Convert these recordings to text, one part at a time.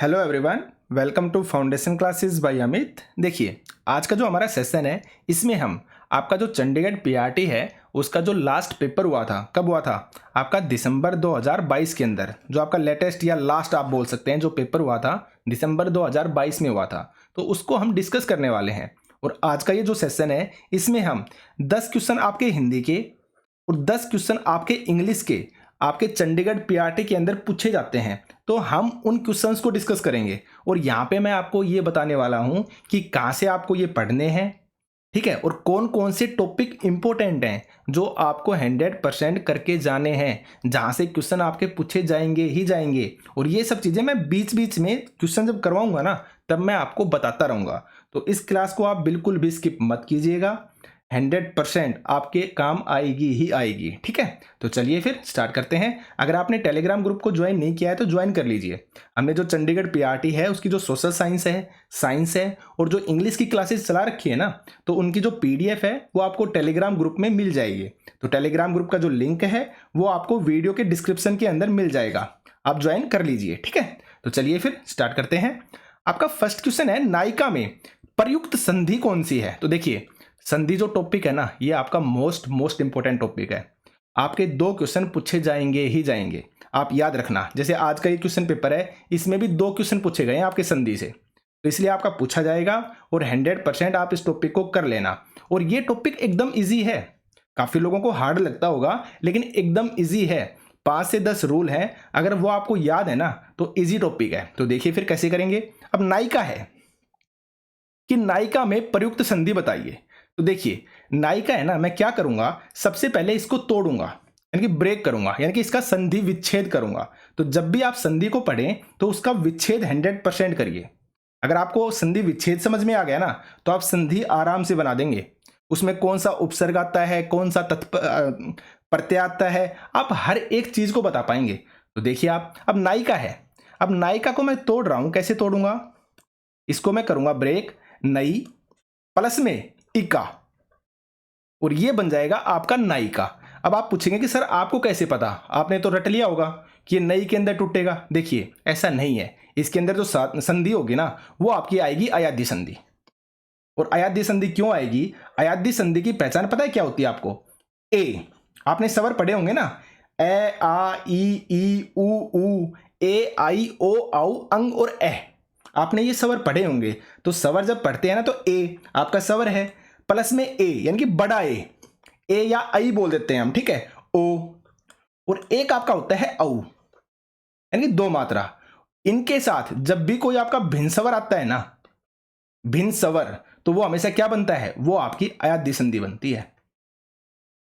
Hello everyone, welcome to foundation classes by Amit. देखिए, आज का जो हमारा सेशन है इसमें हम आपका जो चंडीगढ़ पीआरटी है उसका जो लास्ट पेपर हुआ था, कब हुआ था? आपका दिसंबर 2022 के अंदर, जो आपका लेटेस्ट या लास्ट आप बोल सकते हैं जो पेपर हुआ था दिसंबर 2022 में हुआ था, तो उसको हम डिस्कस करने वाले हैं। और आज का ये जो सेशन है इसमें हम 10 क्वेश्चन आपके हिंदी के और 10 क्वेश्चन आपके इंग्लिश के आपके चंडीगढ़ पीआरटी के अंदर पूछे जाते हैं, तो हम उन क्वेश्चंस को डिस्कस करेंगे। और यहाँ पे मैं आपको ये बताने वाला हूँ कि कहाँ से आपको ये पढ़ने हैं, ठीक है, और कौन कौन से टॉपिक इंपॉर्टेंट हैं जो आपको 100% करके जाने हैं, जहाँ से क्वेश्चन आपके पूछे जाएंगे ही जाएंगे। और ये सब चीज़ें मैं बीच बीच में क्वेश्चन जब करवाऊंगा ना तब मैं आपको बताता रहूँगा। तो इस क्लास को आप बिल्कुल भी स्किप मत कीजिएगा, 100% आपके काम आएगी ही आएगी, ठीक है। तो चलिए फिर स्टार्ट करते हैं। अगर आपने टेलीग्राम ग्रुप को ज्वाइन नहीं किया है तो ज्वाइन कर लीजिए। हमने जो चंडीगढ़ पीआरटी है उसकी जो सोशल साइंस है, साइंस है और जो इंग्लिश की क्लासेस चला रखी है ना, तो उनकी जो पीडीएफ है वो आपको टेलीग्राम ग्रुप में मिल जाएगी। तो टेलीग्राम ग्रुप का जो लिंक है वो आपको वीडियो के डिस्क्रिप्शन के अंदर मिल जाएगा, आप ज्वाइन कर लीजिए, ठीक है। तो चलिए फिर स्टार्ट करते हैं। आपका फर्स्ट क्वेश्चन है, नायिका में प्रयुक्त संधि कौन सी है? तो देखिए, संधि जो टॉपिक है ना ये आपका मोस्ट इंपॉर्टेंट टॉपिक है। आपके 2 क्वेश्चन पूछे जाएंगे ही जाएंगे, आप याद रखना। जैसे आज का ये क्वेश्चन पेपर है इसमें भी 2 क्वेश्चन पूछे गए हैं आपके संधि से, तो इसलिए आपका पूछा जाएगा और 100% आप इस टॉपिक को कर लेना। और ये टॉपिक एकदम ईजी है, काफ़ी लोगों को हार्ड लगता होगा लेकिन एकदम ईजी है। 5 से 10 रूल हैं, अगर वो आपको याद है ना तो ईजी टॉपिक है। तो देखिए फिर कैसे करेंगे। अब नायिका है कि नायिका में प्रयुक्त संधि बताइए। तो देखिए, नायिका है ना, मैं क्या करूंगा, सबसे पहले इसको तोड़ूंगा यानी कि ब्रेक करूंगा, यानी कि इसका संधि विच्छेद करूंगा। तो जब भी आप संधि को पढ़ें तो उसका विच्छेद 100% करिए। अगर आपको संधि विच्छेद समझ में आ गया ना तो आप संधि आराम से बना देंगे। उसमें कौन सा उपसर्ग आता है, कौन सा प्रत्यय आता है, आप हर एक चीज को बता पाएंगे। तो देखिए आप, अब नायिका है, अब नायिका को मैं तोड़ रहा हूं, कैसे तोड़ूंगा, इसको मैं करूंगा ब्रेक, नई प्लस में इका, और ये बन जाएगा आपका नायिका। अब आप पूछेंगे कि सर आपको कैसे पता, आपने तो रट लिया होगा कि ये नई के अंदर टूटेगा। देखिए ऐसा नहीं है, इसके अंदर जो संधि होगी ना वो आपकी आएगी अयाध्य संधि। और अयाध्य संधि क्यों आएगी, अयाध्य संधि की पहचान पता है क्या होती है आपको? ए, आपने स्वर पढ़े होंगे ना, ए आ ई उ ऊ, ए आई ओ औ अंग और ए, आपने ये स्वर पढ़े होंगे। तो स्वर जब पढ़ते हैं ना तो ए आपका स्वर है, प्लस में ए यानी कि बड़ा ए या आई बोल देते हैं हम, ठीक है, ओ, और एक आपका होता है औ यानी कि 2 मात्रा। इनके साथ जब भी कोई आपका भिन्न स्वर आता है ना, भिन्न स्वर, तो वो हमेशा क्या बनता है, वो आपकी अयाध्य संधि बनती है।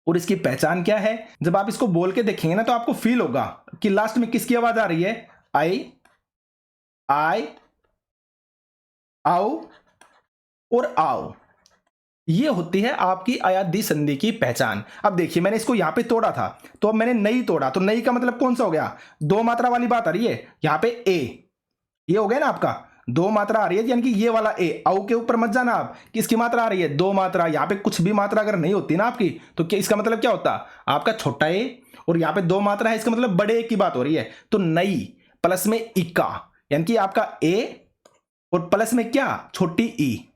और इसकी पहचान क्या है, जब आप इसको बोल के देखेंगे ना तो आपको फील होगा कि लास्ट में किसकी आवाज आ रही है, आई आओ और आओ, ये होती है आपकी अयाध्य संधि की पहचान। अब देखिए मैंने इसको यहां पे तोड़ा था तो अब मैंने नई तोड़ा, तो नई का मतलब कौन सा हो गया, 2 मात्रा वाली बात आ रही है। यहां पे ए, ये हो गया ना आपका 2 मात्रा आ रही है, यानी कि ये वाला ए, औ के ऊपर मत जाना आप, किसकी मात्रा आ रही है, 2 मात्रा। यहां पे कुछ भी मात्रा अगर नहीं होती ना आपकी तो क्या इसका मतलब क्या होता, आपका छोटा ए, और यहां पे 2 मात्रा है, इसका मतलब बड़े ए की बात हो रही है। तो नई प्लस में इका यानी कि आपका ए और प्लस में क्या, छोटी ई।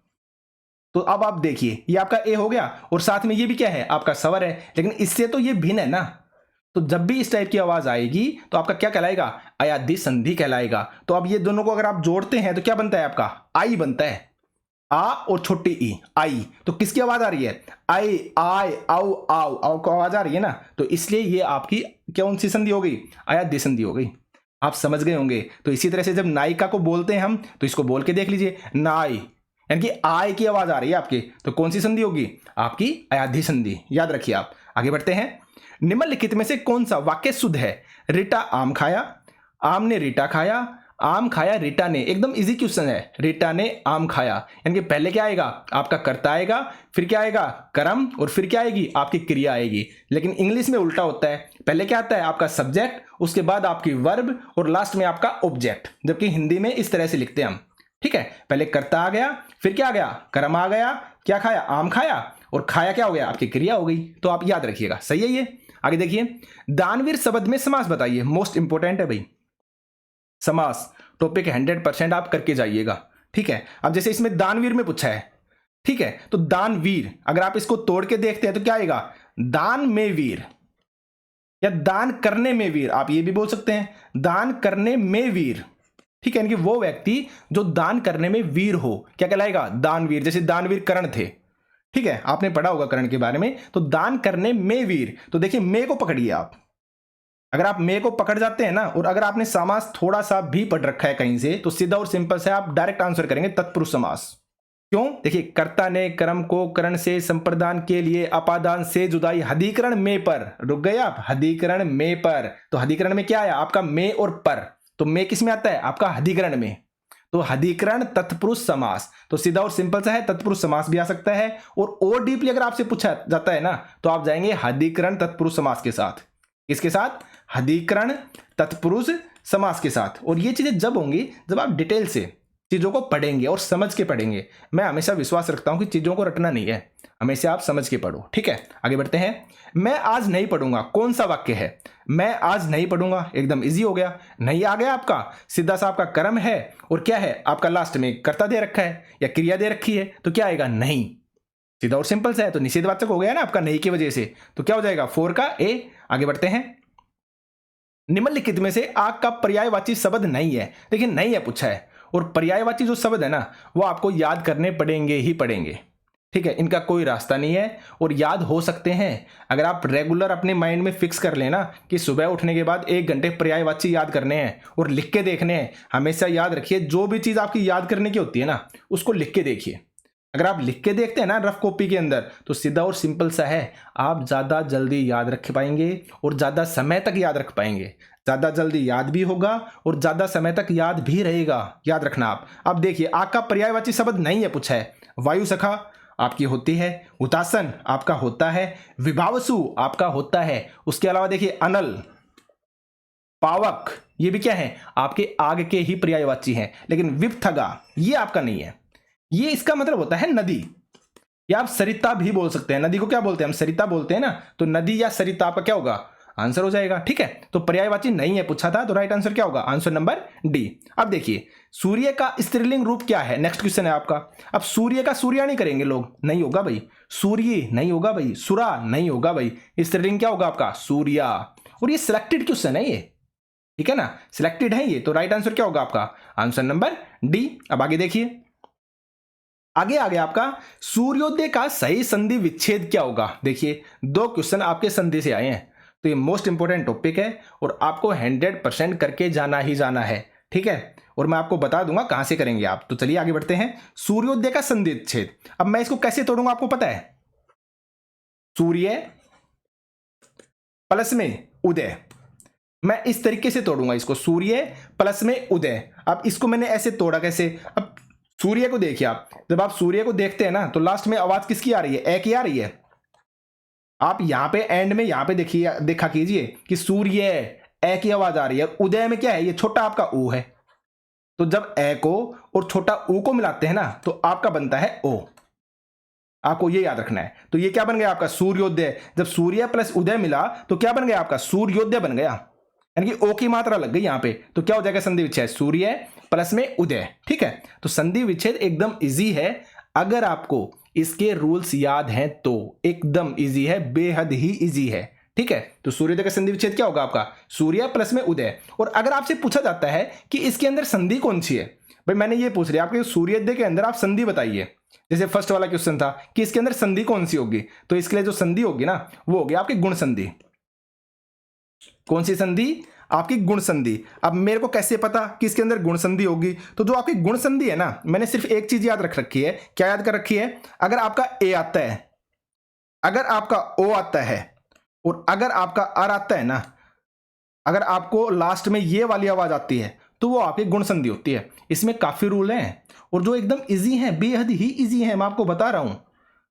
तो अब आप देखिए ये आपका ए हो गया और साथ में ये भी क्या है, आपका स्वर है, लेकिन इससे तो ये भिन्न है ना। तो जब भी इस टाइप की आवाज आएगी तो आपका क्या कहलाएगा, अयाध्य संधि कहलाएगा। तो अब ये दोनों को अगर आप जोड़ते हैं तो क्या बनता है, आपका आई बनता है, आ और छोटी ई, आई। तो किसकी आवाज आ रही है, आई आई आओ आओ आओ को आवाज आ रही है ना, तो इसलिए ये आपकी कौन सी संधि हो गई, अयाध्य संधि हो गई। आप समझ गए होंगे। तो इसी तरह से जब नायिका को बोलते हैं हम तो इसको बोल के देख लीजिए, नाई यानी कि आय की आवाज आ रही है आपकी, तो कौन सी संधि होगी, आपकी अयाध्य संधि। याद रखिए आप। आगे बढ़ते हैं, निम्नलिखित में से कौन सा वाक्य शुद्ध है, रीटा आम खाया, आम ने रीटा खाया, आम खाया रीटा ने। एकदम इजी क्वेश्चन है, रीटा ने आम खाया, यानी कि पहले क्या आएगा, आपका कर्ता आएगा, फिर क्या आएगा, कर्म, और फिर क्या आएगी, आपकी क्रिया आएगी। लेकिन इंग्लिश में उल्टा होता है, पहले क्या आता है, आपका सब्जेक्ट, उसके बाद आपकी वर्ब और लास्ट में आपका ऑब्जेक्ट। जबकि हिंदी में इस तरह से लिखते हैं हम, ठीक है, पहले कर्ता आ गया, फिर क्या आ गया, कर्म आ गया, क्या खाया, आम खाया, और खाया क्या हो गया, आपकी क्रिया हो गई। तो आप याद रखिएगा, सही है ये। आगे देखिए, दानवीर शब्द में समास बताइए, मोस्ट इंपोर्टेंट है भाई। समास टॉपिक 100% आप करके जाइएगा, ठीक है। अब जैसे इसमें दानवीर में पूछा है, ठीक है, तो दानवीर अगर आप इसको तोड़ के देखते हैं तो क्या आएगा, दान में वीर या दान करने में वीर, आप ये भी बोल सकते हैं, दान करने में वीर, ठीक है। यानी कि वो व्यक्ति जो दान करने में वीर हो क्या कहलाएगा, दानवीर। जैसे दानवीर कर्ण थे, ठीक है, आपने पढ़ा होगा कर्ण के बारे में, तो दान करने में वीर। तो देखिए मे को पकड़िए आप, अगर आप मे को पकड़ जाते हैं ना, और अगर आपने समास थोड़ा सा भी पढ़ रखा है कहीं से, तो सीधा और सिंपल से आप डायरेक्ट आंसर करेंगे तत्पुरुष समास। क्यों, देखिए कर्ता ने कर्म को करण से संप्रदान के लिए अपादान से जुदाई हदीकरण में पर, रुक गए आप, हदीकरण में पर, तो हदीकरण में क्या आया आपका मे और पर, तो मे किस में आता है आपका हदीकरण में, तो हदीकरण तत्पुरुष समास। तो सीधा और सिंपल सा है, तत्पुरुष समास भी आ सकता है, और डीपली अगर आपसे पूछा जाता है ना, तो आप जाएंगे हदीकरण तत्पुरुष समास के साथ। इसके साथ हदीकरण तत्पुरुष समास के साथ। और ये चीजें जब होंगी जब आप डिटेल से चीजों को पढ़ेंगे और समझ के पढ़ेंगे। मैं हमेशा विश्वास रखता हूं कि चीजों को रटना नहीं है, हमेशा आप समझ के पढ़ो, ठीक है। आगे बढ़ते हैं। मैं आज नहीं पढ़ूंगा, कौन सा वाक्य है, मैं आज नहीं पढ़ूंगा, एकदम इजी हो गया, नहीं आ गया आपका, सीधा सा आपका कर्म है, और क्या है आपका लास्ट में कर्ता दे रखा है या क्रिया दे रखी है, तो क्या आएगा नहीं, सीधा और सिंपल सा है। तो निषेधवाचक हो गया ना आपका नहीं की वजह से, तो क्या हो जाएगा 4 का ए। आगे बढ़ते हैं। निम्नलिखित में से आग का पर्यायवाची शब्द नहीं है, देखिए नहीं है पूछा है, और पर्यायवाची जो शब्द है ना वो आपको याद करने पड़ेंगे ही पड़ेंगे, ठीक है, इनका कोई रास्ता नहीं है, और याद हो सकते हैं अगर आप रेगुलर अपने माइंड में फिक्स कर लेना कि सुबह उठने के बाद 1 घंटे पर्यायवाची याद करने हैं और लिख के देखने हैं। हमेशा याद रखिए जो भी चीज आपकी याद करने की होती है ना उसको लिख के देखिए। अगर आप लिख के देखते हैं ना रफ कॉपी के अंदर, तो सीधा और सिंपल सा है, आप ज्यादा जल्दी याद रख पाएंगे और ज्यादा समय तक याद रख पाएंगे, ज्यादा जल्दी याद भी होगा और ज्यादा समय तक याद भी रहेगा। याद रखना आप। अब देखिए आग का पर्यायवाची शब्द नहीं है पूछा है, वायु सखा आपकी होती है, हुतासन आपका होता है, विभावसु आपका होता है, उसके अलावा देखिए अनल, पावक, ये भी क्या है आपके आग के ही पर्यायवाची हैं, लेकिन विपथगा ये आपका नहीं है। ये इसका मतलब होता है नदी, या आप सरिता भी बोल सकते हैं। नदी को क्या बोलते हैं हम, सरिता बोलते हैं ना, तो नदी या सरिता आपका क्या होगा आंसर हो जाएगा, ठीक है। तो पर्यायवाची नहीं है पूछा था, तो राइट आंसर क्या होगा, आंसर नंबर डी। अब देखिए सूर्य का स्त्रीलिंग रूप क्या है, नेक्स्ट क्वेश्चन है आपका। अब सूर्य का सूर्या नहीं करेंगे लोग, नहीं होगा भाई, सूर्य नहीं होगा भाई, सुरा नहीं होगा भाई, स्त्रीलिंग क्या होगा आपका सूर्या। और ये सिलेक्टेड क्वेश्चन है ये, ठीक है ना, सिलेक्टेड है ये, तो राइट आंसर क्या होगा आपका, आंसर नंबर डी। अब आगे देखिए, आगे आ गया आपका सूर्योदय का सही संधि विच्छेद क्या होगा। देखिए 2 क्वेश्चन आपके संधि से आए हैं, तो ये मोस्ट इंपोर्टेंट टॉपिक है और आपको 100% करके जाना ही जाना है, ठीक है। और मैं आपको बता दूंगा कहां से करेंगे आप। तो चलिए आगे बढ़ते हैं। सूर्योदय का संधि विच्छेद, अब मैं इसको कैसे तोड़ूंगा आपको पता है, सूर्य प्लस में उदय, मैं इस तरीके से तोड़ूंगा इसको, सूर्य प्लस में उदय। अब इसको मैंने ऐसे तोड़ा कैसे, अब सूर्य को देखिए आप, जब आप सूर्य को देखते हैं ना तो लास्ट में आवाज किसकी आ रही है, ए की आ रही है। आप यहां पे एंड में यहां पे देखिए, देखा कीजिए कि सूर्य ए की आवाज आ रही है, उदय में क्या है, ये छोटा आपका ऊ है, तो जब ए को और छोटा ऊ को मिलाते हैं ना तो आपका बनता है ओ, आपको ये याद रखना है। तो ये क्या बन गया आपका सूर्योदय, जब सूर्य प्लस उदय मिला तो क्या बन गया आपका सूर्योदय बन गया, यानी कि ओ की मात्रा लग गई यहां पे, तो क्या हो जाएगा संधि विच्छेद, सूर्य प्लस में उदय, ठीक है। तो संधि विच्छेद एकदम इजी है, अगर आपको इसके रूल्स याद हैं तो एकदम इजी है, बेहद ही इजी है, ठीक है। तो सूर्योदय का संधि विच्छेद क्या होगा आपका सूर्य प्लस में उदय। और अगर आपसे पूछा जाता है कि इसके अंदर संधि कौन सी है, भाई मैंने ये पूछ लिया आपके सूर्योदय के अंदर आप संधि बताइए, जैसे फर्स्ट वाला क्वेश्चन था कि इसके अंदर संधि कौन सी होगी, तो इसके लिए जो संधि होगी ना वो होगी आपकी गुण संधि। कौन सी संधि, आपकी गुण संधि। अब मेरे को कैसे पता कि इसके अंदर गुण संधि होगी, तो जो आपकी गुण संधि है ना, मैंने सिर्फ एक चीज याद रख रखी है, क्या याद कर रखी है, अगर आपका ए आता है, अगर आपका ओ आता है और अगर आपका आर आता है ना, अगर आपको लास्ट में ये वाली आवाज आती है तो वो आपकी गुण संधि होती है। इसमें काफी रूल हैं और जो एकदम इजी हैं, बेहद ही इजी हैं, मैं आपको बता रहा हूं,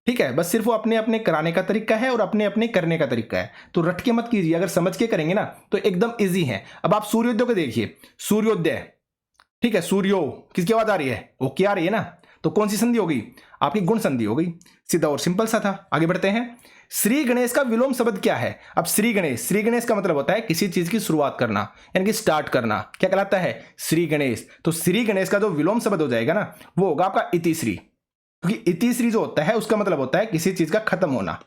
ठीक है। बस सिर्फ वो अपने अपने कराने का तरीका है और अपने अपने करने का तरीका है, तो रट के मत कीजिए, अगर समझ के करेंगे ना तो एकदम इजी है। अब आप सूर्योदय को देखिए, सूर्योदय, ठीक है, सूर्यो किसकी आवाज आ रही है, वो क्या आ रही है ना, तो कौन सी संधि होगी आपकी गुण संधि हो गई, सीधा और सिंपल सा था। आगे बढ़ते हैं। श्री गणेश का विलोम शब्द क्या है? अब श्री गणेश का मतलब होता है किसी चीज की शुरुआत करना, यानी कि स्टार्ट करना। क्या कहलाता है? श्री गणेश। तो श्री गणेश का जो विलोम शब्द हो जाएगा ना, वो होगा आपका इतिश्री, क्योंकि इतिश्री जो होता है उसका मतलब होता है किसी चीज का खत्म होना,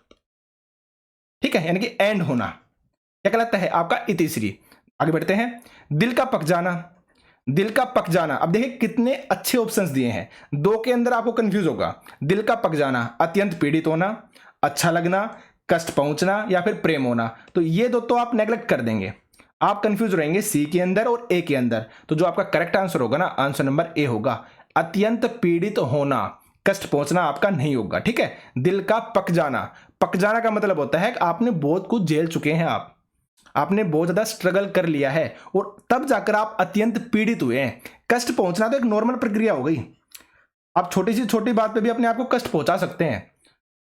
ठीक है, यानी कि एंड होना। क्या कहलाता है? आपका इतिश्री। आगे बढ़ते हैं। दिल का पक जाना, दिल का पक जाना। अब देखिए कितने अच्छे ऑप्शंस दिए हैं, दो के अंदर आपको कंफ्यूज होगा। दिल का पक जाना, अत्यंत पीड़ित होना, अच्छा लगना, कष्ट पहुंचना, या फिर प्रेम होना। तो ये दो तो आप नेगलेक्ट कर देंगे, आप कंफ्यूज रहेंगे सी के अंदर और ए के अंदर। तो जो आपका करेक्ट आंसर होगा ना, आंसर नंबर ए होगा। अत्यंत पीड़ित होना, कष्ट पहुंचना आपका नहीं होगा, ठीक है। दिल का पक जाना, पक जाना का मतलब होता है कि आपने बहुत कुछ झेल चुके हैं, आपने बहुत ज्यादा स्ट्रगल कर लिया है और तब जाकर आप अत्यंत पीड़ित हुए हैं। कष्ट पहुंचना तो एक नॉर्मल प्रक्रिया हो गई, आप छोटी सी छोटी बात पे भी अपने आप को कष्ट पहुंचा सकते हैं,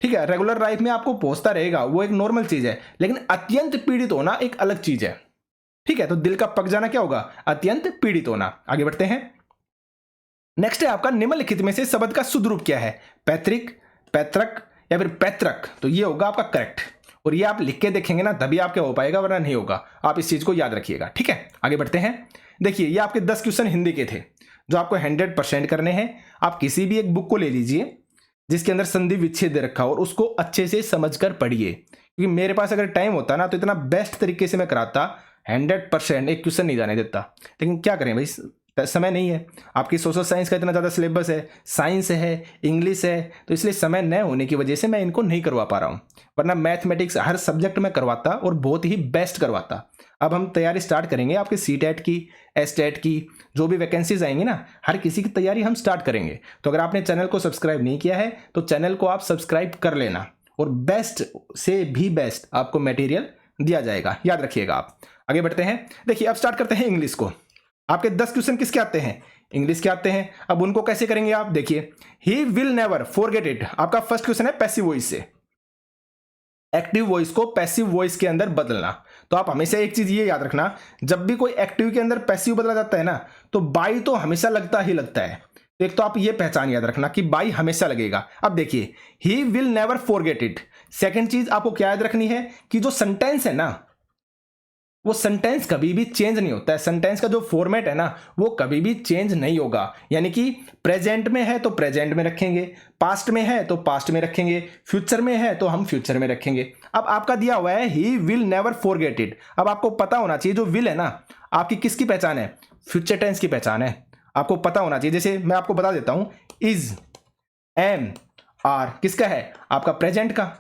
ठीक है। रेगुलर लाइफ में आपको पहुंचता रहेगा, वो एक नॉर्मल चीज है। लेकिन अत्यंत पीड़ित होना एक अलग चीज है, ठीक है। तो दिल का पक जाना क्या होगा? अत्यंत पीड़ित होना। आगे बढ़ते हैं। नेक्स्ट है आपका निम्नलिखित में से शब्द का शुद्ध रूप क्या है? पैतृक, पैतृक या फिर पैतृक। तो ये होगा आपका करेक्ट, और ये आप लिख के देखेंगे ना तभी आपके हो पाएगा, वरना नहीं होगा। आप इस चीज को याद रखिएगा, ठीक है। आगे बढ़ते हैं। देखिए ये आपके 10 क्वेश्चन हिंदी के थे जो आपको 100% करने हैं। आप किसी भी एक बुक को ले लीजिए जिसके अंदर संधि विच्छेद दे रखा हो और उसको अच्छे से समझकर पढ़िए, क्योंकि मेरे पास अगर टाइम होता ना तो इतना बेस्ट तरीके से मैं कराता, 100% एक क्वेश्चन नहीं जाने देता। लेकिन क्या करें भाई, समय नहीं है। आपकी सोशल साइंस का इतना ज़्यादा सिलेबस है, साइंस है, इंग्लिश है, तो इसलिए समय न होने की वजह से मैं इनको नहीं करवा पा रहा हूँ। वरना मैथमेटिक्स हर सब्जेक्ट में करवाता और बहुत ही बेस्ट करवाता। अब हम तैयारी स्टार्ट करेंगे आपके सीटेट की, एसटेट की, जो भी वैकेंसीज आएंगी ना, हर किसी की तैयारी हम स्टार्ट करेंगे। तो अगर आपने चैनल को सब्सक्राइब नहीं किया है तो चैनल को आप सब्सक्राइब कर लेना, और बेस्ट से भी बेस्ट आपको मटेरियल दिया जाएगा, याद रखिएगा आप। आगे बढ़ते हैं। देखिए अब स्टार्ट करते हैं इंग्लिश को। आपके 10 क्वेश्चन किसके आते हैं? इंग्लिश के आते हैं। अब उनको कैसे करेंगे आप? देखिए, he will never forget it. आपका फर्स्ट क्वेश्चन है पैसिव वॉइस से एक्टिव वॉइस को पैसिव वॉइस के अंदर बदलना। तो आप हमेशा एक चीज ये याद रखना, जब भी कोई एक्टिव के अंदर पैसिव बदला जाता है ना, तो बाई तो हमेशा लगता ही लगता है। तो एक तो आप ये पहचान याद रखना कि बाई हमेशा लगेगा। अब देखिए, he will never forget it. Second चीज आपको क्या याद रखनी है कि जो सेंटेंस है ना, वो सेंटेंस कभी भी चेंज नहीं होता है। सेंटेंस का जो फॉर्मेट है ना, वो कभी भी चेंज नहीं होगा। यानी कि प्रेजेंट में है तो प्रेजेंट में रखेंगे, पास्ट में है तो पास्ट में रखेंगे, फ्यूचर में है तो हम फ्यूचर में रखेंगे। अब आपका दिया हुआ है he will never forget it. अब आपको पता होना चाहिए जो विल है ना, आपकी किसकी पहचान है? फ्यूचर टेंस की पहचान है। आपको पता होना चाहिए। जैसे मैं आपको बता देता हूं, इज, एम, आर किसका है? आपका प्रेजेंट का।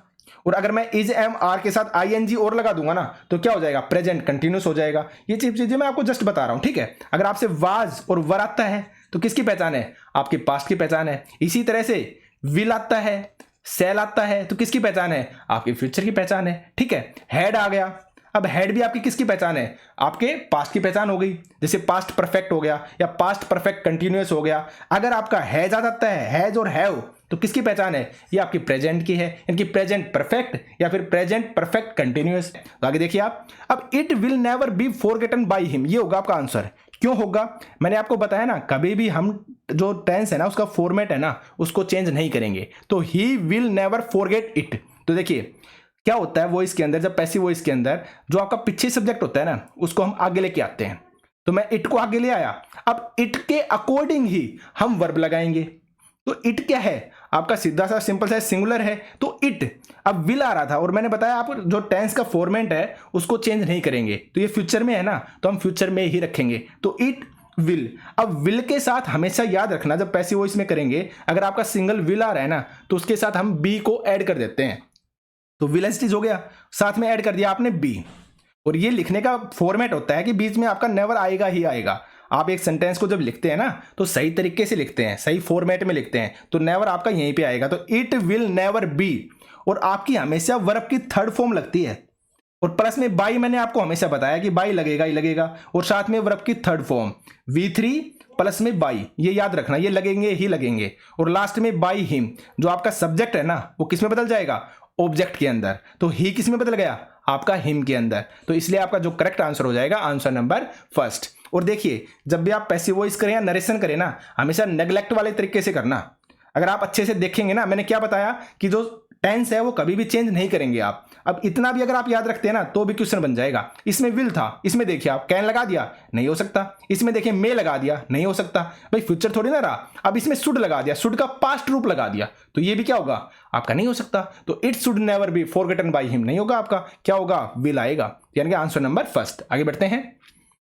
और अगर मैं इज, एम, आर के साथ आईएनजी और लगा दूंगा ना, तो क्या हो जाएगा? प्रेजेंट कंटिन्यूस हो जाएगा। ये चीजें मैं आपको जस्ट बता रहा हूं, ठीक है। अगर आपसे वाज और वर आता है तो किसकी पहचान है? आपके पास्ट की पहचान है। इसी तरह से विल आता है, सेल आता है, तो किसकी पहचान है? आपके फ्यूचर की पहचान है, ठीक है। हैड आ गया, अब हेड भी आपकी किसकी पहचान है? आपके पास्ट की पहचान हो गई। जैसे पास्ट परफेक्ट हो गया या पास्ट परफेक्ट कंटिन्यूअस हो गया। अगर आपका हैज आ जाता है, हैज और हैव, तो किसकी पहचान है? ये आपकी प्रेजेंट की है, यानी प्रेजेंट परफेक्ट या फिर प्रेजेंट परफेक्ट कंटिन्यूअस। तो आगे देखिए आप, अब it will never be forgotten by him, ये होगा आपका आंसर। क्यों होगा? मैंने आपको बताया ना, कभी भी हम जो टेंस है ना, उसका फॉर्मेट है ना, उसको चेंज नहीं करेंगे। तो he will never forget it. तो देखिए क्या होता है वॉइस के अंदर, जब पैसिव वॉइस के अंदर जो आपका पीछे सब्जेक्ट होता है ना, उसको हम आगे लेके आते हैं। तो मैं इट को आगे ले आया, अब इट के अकॉर्डिंग ही हम वर्ब लगाएंगे। तो इट क्या है? आपका सीधा सा सिंपल सा सिंगुलर है, तो इट। अब विल आ रहा था और मैंने बताया आप जो टेंस का फॉर्मेट है उसको चेंज नहीं करेंगे। तो ये फ्यूचर में है ना, तो हम फ्यूचर में ही रखेंगे। तो इट विल। अब विल के साथ हमेशा याद रखना, जब पैसिव वॉइस में करेंगे, अगर आपका सिंगल विल आ रहा है ना, तो उसके साथ हम बी को ऐड कर देते हैं। तो विलेंसिटीज हो गया, साथ में ऐड कर दिया आपने बी। और ये लिखने का फॉर्मेट होता है कि बीच में आपका नेवर आएगा ही आएगा। आप एक सेंटेंस को जब लिखते हैं ना, तो सही तरीके से लिखते हैं, सही फॉर्मेट में लिखते हैं, तो नेवर आपका यहीं पे आएगा। तो इट विल नेवर बी। और आपकी हमेशा वर्ब की थर्ड फॉर्म लगती है, और प्लस में बाई। मैंने आपको हमेशा बताया कि बाई लगेगा ही लगेगा, और साथ में वर्ब की थर्ड फॉर्म V3 प्लस में बाई, ये याद रखना, ये लगेंगे ही लगेंगे। और लास्ट में बाई हिम, जो आपका सब्जेक्ट है ना, वो किस में बदल जाएगा? ऑब्जेक्ट के अंदर। तो ही किस में बदल गया? आपका हिम के अंदर। तो इसलिए आपका जो करेक्ट आंसर हो जाएगा, आंसर नंबर फर्स्ट। और देखिए, जब भी आप पैसिव वॉइस करें या नरेशन करें ना, हमेशा नेग्लेक्ट वाले तरीके से करना। अगर आप अच्छे से देखेंगे ना, मैंने क्या बताया कि जो टेंस है वो कभी भी चेंज नहीं करेंगे आप। अब इतना भी अगर आप याद रखते हैं ना तो भी क्वेश्चन बन जाएगा। इसमें विल था, इसमें देखिए आप कैन लगा दिया, नहीं हो सकता। इसमें देखिए मे लगा दिया, नहीं हो सकता भाई, फ्यूचर थोड़ी ना रहा। अब इसमें शुड लगा दिया, शुड का पास्ट रूप लगा दिया, तो ये भी क्या होगा आपका, नहीं हो सकता। तो it should never be forgotten by him नहीं होगा आपका, क्या होगा, विल आएगा। यानी कि आंसर नंबर फर्स्ट। आगे बढ़ते हैं।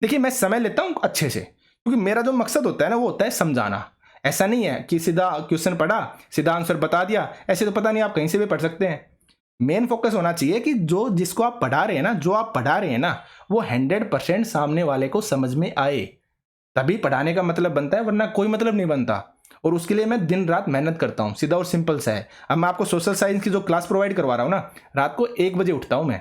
देखिए मैं समय लेता हूं अच्छे से, क्योंकि मेरा जो मकसद होता है ना वो होता है समझाना। ऐसा नहीं है कि सीधा क्वेश्चन पढ़ा सीधा आंसर बता दिया, ऐसे तो पता नहीं आप कहीं से भी पढ़ सकते हैं। मेन फोकस होना चाहिए कि जो जिसको आप पढ़ा रहे हैं ना, जो आप पढ़ा रहे हैं ना, वो 100% सामने वाले को समझ में आए, तभी पढ़ाने का मतलब बनता है, वरना कोई मतलब नहीं बनता। और उसके लिए मैं दिन रात मेहनत करता हूं, सीधा और सिंपल सा है। अब मैं आपको सोशल साइंस की जो क्लास प्रोवाइड करवा रहा हूं ना, रात को 1 बजे उठता हूं मैं,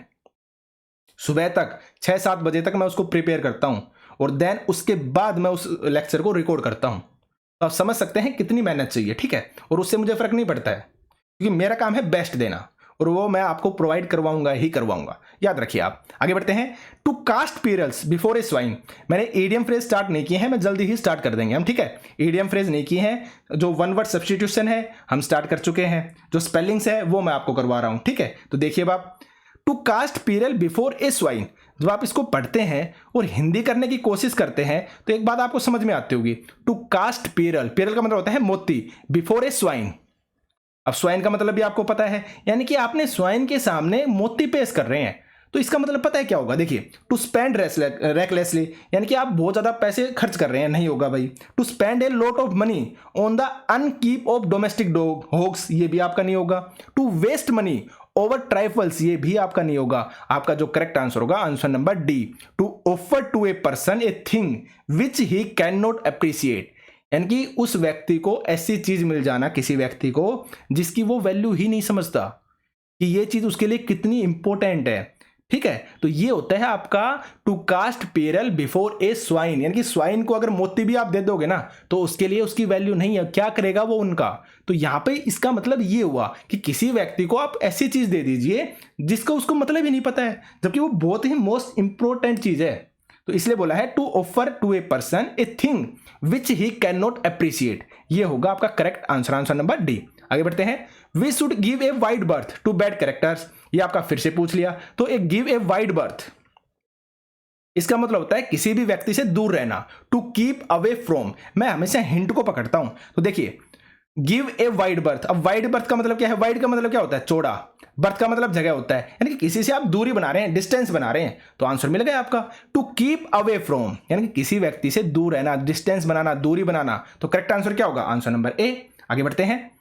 सुबह तक 6-7 बजे तक मैं उसको प्रिपेयर करता हूं, और देन उसके बाद मैं उस लेक्चर को रिकॉर्ड करता हूं। तो आप समझ सकते हैं कितनी मेहनत चाहिए, ठीक है। और उससे मुझे फर्क नहीं पड़ता है, क्योंकि मेरा काम है बेस्ट देना, और वो मैं आपको प्रोवाइड करवाऊंगा ही करवाऊंगा, याद रखिए आप। आगे बढ़ते हैं। To cast pearls before a swine. मैंने ईडियम फ्रेज स्टार्ट नहीं किए हैं, मैं जल्दी ही स्टार्ट कर देंगे हम, ठीक है। ईडियम फ्रेज नहीं की है, जो वन वर्ड सब्स्टिट्यूशन है हम स्टार्ट कर चुके हैं, जो स्पेलिंग्स है वो मैं आपको करवा रहा हूं, ठीक है। तो देखिए आप, to cast pearl before a swine, जब आप इसको पढ़ते हैं और हिंदी करने की कोशिश करते हैं तो एक बात आपको समझ में आती होगी। टू कास्ट पीरल, पीरल का मतलब होता है मोती, बिफोर ए स्वाइन। अब स्वाइन का मतलब भी आपको पता है, यानी कि आपने स्वाइन के सामने मोती पेश कर रहे हैं, तो इसका मतलब पता है क्या होगा। देखिए, टू स्पेंड रेकलेसली, यानी कि आप बहुत ज्यादा पैसे खर्च कर रहे हैं, नहीं होगा भाई। To spend a lot of money on the upkeep of domestic dog hogs, ये भी आपका नहीं होगा। To waste money over trifles, ये भी आपका नहीं होगा। आपका जो करेक्ट आंसर होगा answer number D, to offer to a person a thing which he can not appreciate, यानी कि उस व्यक्ति को ऐसी चीज मिल जाना, किसी व्यक्ति को जिसकी वो वैल्यू ही नहीं समझता कि ये चीज उसके लिए कितनी इंपॉर्टेंट है, ठीक है। तो ये होता है आपका टू कास्ट पेरल बिफोर ए स्वाइन, यानी कि स्वाइन को अगर मोती भी आप दे दोगे ना तो उसके लिए उसकी वैल्यू नहीं है, क्या करेगा वो उनका। तो यहां पे इसका मतलब ये हुआ कि किसी व्यक्ति को आप ऐसी चीज दे दीजिए जिसका उसको मतलब ही नहीं पता है, जबकि वो बहुत ही मोस्ट इंपॉर्टेंट चीज है। तो इसलिए बोला है to offer to a person a thing which he can not appreciate, ये होगा आपका correct answer, answer number D. आगे बढ़ते हैं। We should give a wide berth to bad characters, ये आपका फिर से पूछ लिया। तो एक गिव ए वाइड बर्थ, इसका मतलब होता है किसी भी व्यक्ति से दूर रहना। टू कीप अवे फ्रॉम, मैं हमेशा हिंट को पकड़ता हूं। तो देखिए, गिव ए वाइड बर्थ, अब वाइड बर्थ का मतलब क्या है, वाइड का मतलब क्या होता है, चौड़ा, बर्थ का मतलब जगह होता है, यानी कि किसी से आप दूरी बना रहे हैं, डिस्टेंस बना रहे हैं। तो आंसर मिल गया आपका टू कीप अवे फ्रॉम, यानी कि किसी व्यक्ति से दूर रहना, डिस्टेंस बनाना, दूरी बनाना। तो करेक्ट आंसर क्या होगा, आंसर नंबर ए। आगे बढ़ते हैं।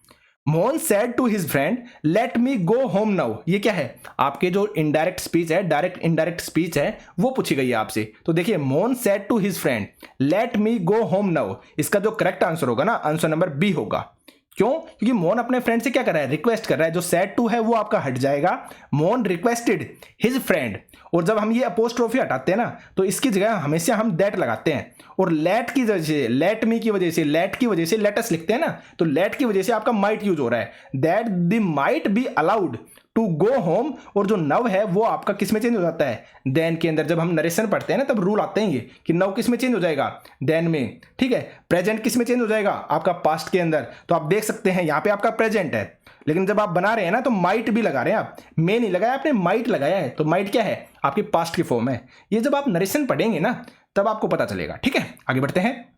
Mohan said to his friend let me go home now, ये क्या है, आपके जो इनडायरेक्ट स्पीच है, डायरेक्ट इनडायरेक्ट स्पीच है, वो पूछी गई है आपसे। तो देखिए, Mohan said to his friend let me go home now, इसका जो करेक्ट आंसर होगा ना, आंसर नंबर बी होगा। क्यों, क्योंकि मोहन अपने फ्रेंड से क्या कर रहा है, रिक्वेस्ट कर रहा है। जो सेड टू है वो आपका हट जाएगा, मोहन रिक्वेस्टेड हिज फ्रेंड। और जब हम ये अपोस्ट्रोफी हटाते हैं ना तो इसकी जगह हमेशा हम दैट लगाते हैं, और लेट की वजह से, लेट मी की वजह से, लेट की वजह से लेटस लिखते हैं ना, तो लेट की वजह से आपका माइट यूज हो रहा है, that the might be allowed to go home. और जो नव है वो आपका किस में चेंज हो जाता है, देन के अंदर। जब हम नरेशन पढ़ते हैं ना तब रूल आते हैं ये कि नव किस में चेंज हो जाएगा, देन में, ठीक है। प्रेजेंट किस में चेंज हो जाएगा, आपका पास्ट के अंदर। तो आप देख सकते हैं यहाँ पे आपका प्रेजेंट है, लेकिन जब आप बना रहे हैं ना तो माइट भी लगा रहे हैं आप, मे नहीं लगाया आपने, माइट लगाया है। तो माइट क्या है, आपकी पास्ट की फॉर्म है। ये जब आप नरेशन पढ़ेंगे ना तब आपको पता चलेगा, ठीक है। आगे बढ़ते हैं।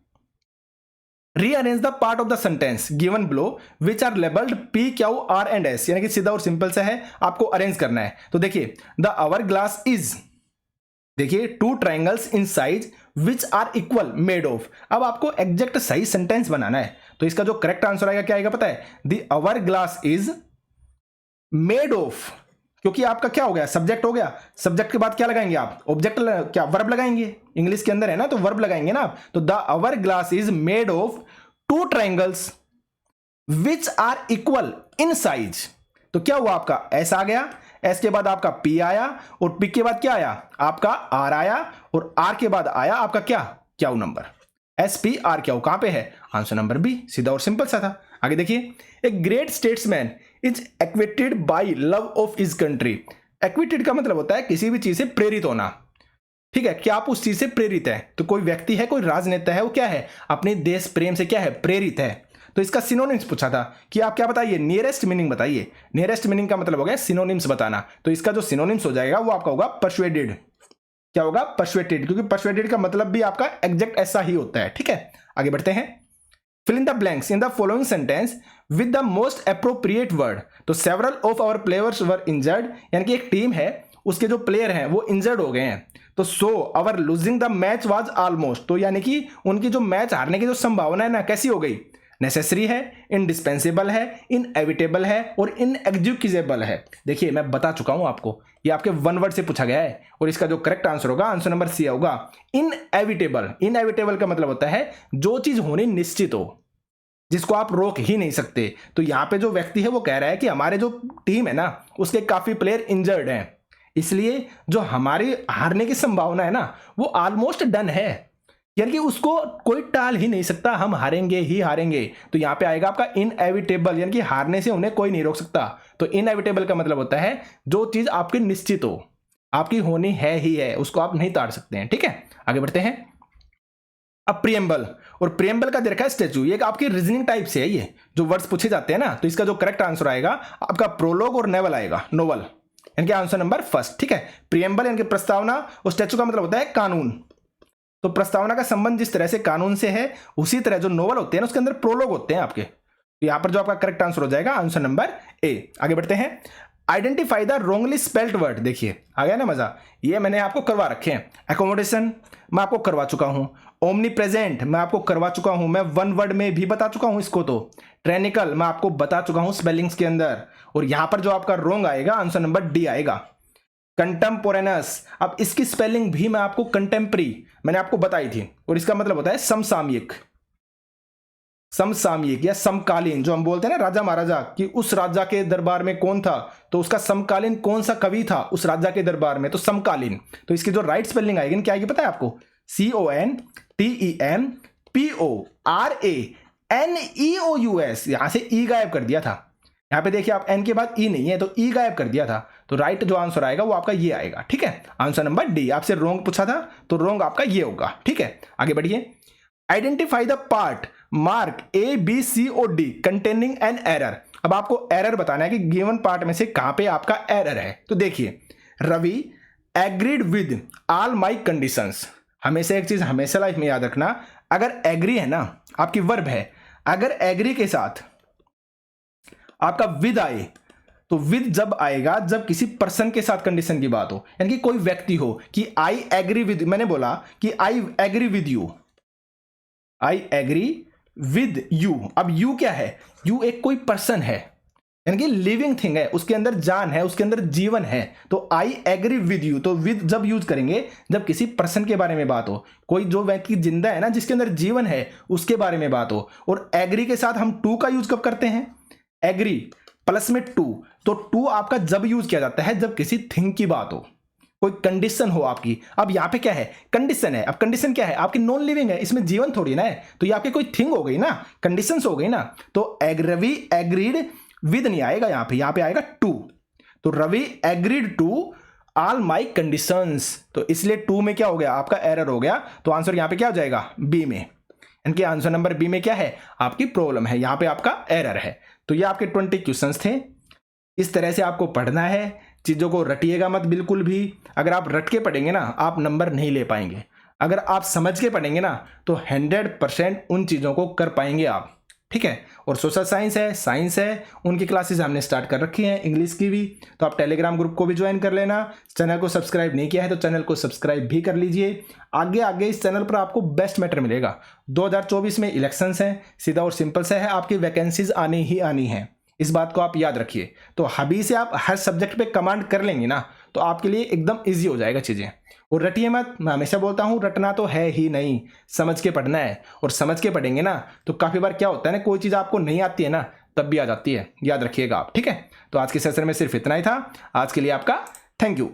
Rearrange the part of the sentence given below which are labelled P, Q, R and S, यानी कि सीधा और सिंपल सा है, आपको अरेंज करना है। तो देखिए, द आवर ग्लास इज, देखिए, two triangles in size which are equal made of. अब आपको एग्जैक्ट सही सेंटेंस बनाना है, तो इसका जो करेक्ट आंसर आएगा क्या आएगा पता है, the hourglass is made of, क्योंकि आपका क्या हो गया, सब्जेक्ट हो गया। सब्जेक्ट के बाद क्या लगाएंगे आप, ऑब्जेक्ट, क्या वर्ब लगाएंगे, इंग्लिश के अंदर है ना तो वर्ब लगाएंगे ना आप। तो the hourglass is made of two triangles which are equal in size. तो क्या हुआ आपका, एस आ गया, एस के बाद आपका पी आया, और पी के बाद क्या आया, आपका आर आया, और आर के बाद आया आपका क्या, Q number. S P R Q कहां पे है, आंसर नंबर बी, सीधा और सिंपल सा था। आगे देखिए, a great statesman is actuated by love of his country. Actuated का मतलब होता है किसी भी चीज से प्रेरित होना, ठीक है, क्या आप उस चीज से प्रेरित है। तो कोई व्यक्ति है, कोई राजनेता है, वो क्या है, अपने देश प्रेम से क्या है, प्रेरित है। तो इसका सिनोनिम्स पूछा था कि आप क्या बताइए, नियरेस्ट मीनिंग बताइए। नियरेस्ट मीनिंग का मतलब हो गया सिनोनिम्स बताना, तो इसका जो सिनोनिम्स हो जाएगा वो आपका होगा परसुएडेड। क्या होगा? परसुएटेड, क्योंकि परसुएडेड का मतलब भी आपका एग्जैक्ट ऐसा ही होता है। ठीक है, आगे बढ़ते हैं। Fill in the blanks in the following sentence with the most appropriate word. तो several of our players were injured, यानी कि एक टीम है उसके जो प्लेयर हैं वो इंजर्ड हो गए हैं। तो so our losing the match was almost, तो यानी कि उनकी जो मैच हारने की जो संभावना है ना, कैसी हो गई? नेसेसरी है, इंडिस्पेंसिबल है, इनएविटेबल है और इनएग्जीक्यूजेबल है। देखिए मैं बता चुका हूं आपको, ये आपके वन वर्ड से पूछा गया है और इसका जो करेक्ट आंसर होगा, आंसर नंबर सी होगा, इनएविटेबल। इनएविटेबल का मतलब होता है जो चीज होनी निश्चित हो, जिसको आप रोक ही नहीं सकते। तो यहां पे जो व्यक्ति है वो कह रहा है कि हमारे जो टीम है ना उसके काफी प्लेयर इंजर्ड हैं, इसलिए जो हमारी हारने की संभावना है ना वो ऑलमोस्ट डन है, यानी कि उसको कोई टाल ही नहीं सकता, हम हारेंगे ही हारेंगे। तो यहां पे आएगा आपका इनएविटेबल, यानी कि हारने से उन्हें कोई नहीं रोक सकता। तो इनएविटेबल का मतलब होता है जो चीज आपकी निश्चित हो, आपकी होनी है ही है, उसको आप नहीं ताड़ सकते हैं। ठीक है, आगे बढ़ते हैं। अब प्रियम्बल, और प्रियम्बल का दे रखा है स्टैचू, ये आपकी रीजनिंग टाइप से है, ये जो वर्ड्स पूछे जाते हैं ना, तो इसका जो करेक्ट आंसर आएगा आपका प्रोलोग और नेवल आएगा, नोवल, यानी कि आंसर नंबर फर्स्ट। ठीक है, प्रियम्बल यानी कि प्रस्तावना और स्टैचू का मतलब होता है कानून। तो प्रस्तावना का संबंध जिस तरह से कानून से है, उसी तरह जो नोवेल होते हैं ना उसके अंदर प्रोलोग होते हैं आपके। तो यहां पर जो आपका करेक्ट आंसर हो जाएगा आंसर नंबर ए। आगे बढ़ते हैं। Identify the Rongli spelled word. देखिए आ गया ना मजा, ये मैंने आपको करवा रखे हैं। एकोमोडेशन मैं आपको करवा चुका हूं, ओमनी प्रेजेंट मैं आपको करवा चुका हूं, मैं वन वर्ड में भी बता चुका हूं इसको। तो ट्रेनिकल मैं आपको बता चुका हूं स्पेलिंग्स के अंदर। और यहां पर जो आपका रोंग आएगा आंसर नंबर डी आएगा, कंटेम्पोरेनस। अब इसकी स्पेलिंग भी मैं आपको कंटेम्परी मैंने आपको बताई थी, और इसका मतलब होता है समसामयिक। समसामयिक या समकालीन, जो हम बोलते हैं ना राजा महाराजा कि उस राजा के दरबार में कौन था, तो उसका समकालीन कौन सा कवि था उस राजा के दरबार में, तो समकालीन। तो इसकी जो राइट स्पेलिंग आएगी क्या आएगी पता है आपको? CONTEMPORANEOUS। यहां से ई गायब कर दिया था, यहां पे देखिए आप एन के बाद ई नहीं है तो ई गायब कर दिया था। तो राइट जो आंसर आएगा वो आपका ये आएगा। ठीक है, आंसर नंबर डी। आपसे रोंग पूछा था तो रोंग आपका ये होगा। ठीक है, आगे बढ़िए। Identify the part mark ABCOD containing an error. अब आपको एरर बताना है कि गिवन पार्ट में से कहां पे आपका एरर है। तो देखिए, Ravi agreed with all my conditions. हमेशा एक चीज हमेशा लाइफ में याद रखना, अगर एग्री है ना आपकी वर्ब है, अगर एग्री के साथ आपका विद आए, तो विद जब आएगा जब किसी पर्सन के साथ कंडीशन की बात हो, यानी कि कोई व्यक्ति हो कि आई एग्री विद, मैंने बोला कि I agree with you, I agree with you. अब यू क्या है? यू एक कोई पर्सन है, यानी कि लिविंग थिंग है, उसके अंदर जान है, उसके अंदर जीवन है। तो आई एग्री विद यू, तो विद जब यूज करेंगे जब किसी पर्सन के बारे में बात हो, कोई जो व्यक्ति जिंदा है ना जिसके अंदर जीवन है उसके बारे में बात हो। और एग्री के साथ हम टू का यूज कब करते हैं? एग्री प्लस में टू। तो टू आपका जब यूज किया जाता है जब किसी थिंग की बात हो, कोई कंडीशन हो आपकी। अब यहां पे क्या है? कंडीशन है। अब कंडीशन क्या है? आपकी नॉन लिविंग है, इसमें जीवन थोड़ी ना है, तो ये आपकी कोई थिंग हो गई ना, कंडीशंस हो गई ना। तो रवि एग्रीड विद नहीं आएगा यहां पे आएगा टू। तो Ravi agreed to all my conditions, तो इसलिए टू में क्या हो गया? आपका एरर हो गया। तो आंसर यहां पे क्या हो जाएगा? बी में। इनके आंसर नंबर बी में क्या है? आपकी प्रॉब्लम है, यहां पे आपका एरर है। तो ये आपके 20 क्वेश्चंस थे। इस तरह से आपको पढ़ना है, चीज़ों को रटिएगा मत बिल्कुल भी। अगर आप रट के पढ़ेंगे ना आप नंबर नहीं ले पाएंगे, अगर आप समझ के पढ़ेंगे ना तो 100% उन चीज़ों को कर पाएंगे आप। ठीक है, और सोशल साइंस है, साइंस है, उनकी क्लासेस हमने स्टार्ट कर रखी हैं, इंग्लिश की भी। तो आप टेलीग्राम ग्रुप को भी ज्वाइन कर लेना। चैनल को सब्सक्राइब नहीं किया है तो चैनल को सब्सक्राइब भी कर लीजिए। आगे आगे इस चैनल पर आपको बेस्ट मैटर मिलेगा। 2024 में इलेक्शंस हैं, सीधा और सिंपल से है, आपकी वैकेंसीज आनी ही आनी है, इस बात को आप याद रखिए। तो हबी से आप हर सब्जेक्ट पे कमांड कर लेंगे ना तो आपके लिए एकदम इजी हो जाएगा चीज़ें। और रटिए मत, मैं हमेशा बोलता हूँ रटना तो है ही नहीं, समझ के पढ़ना है। और समझ के पढ़ेंगे ना तो काफ़ी बार क्या होता है ना, कोई चीज़ आपको नहीं आती है ना तब भी आ जाती है, याद रखिएगा आप। ठीक है, तो आज के सेशन में सिर्फ इतना ही था। आज के लिए आपका थैंक यू।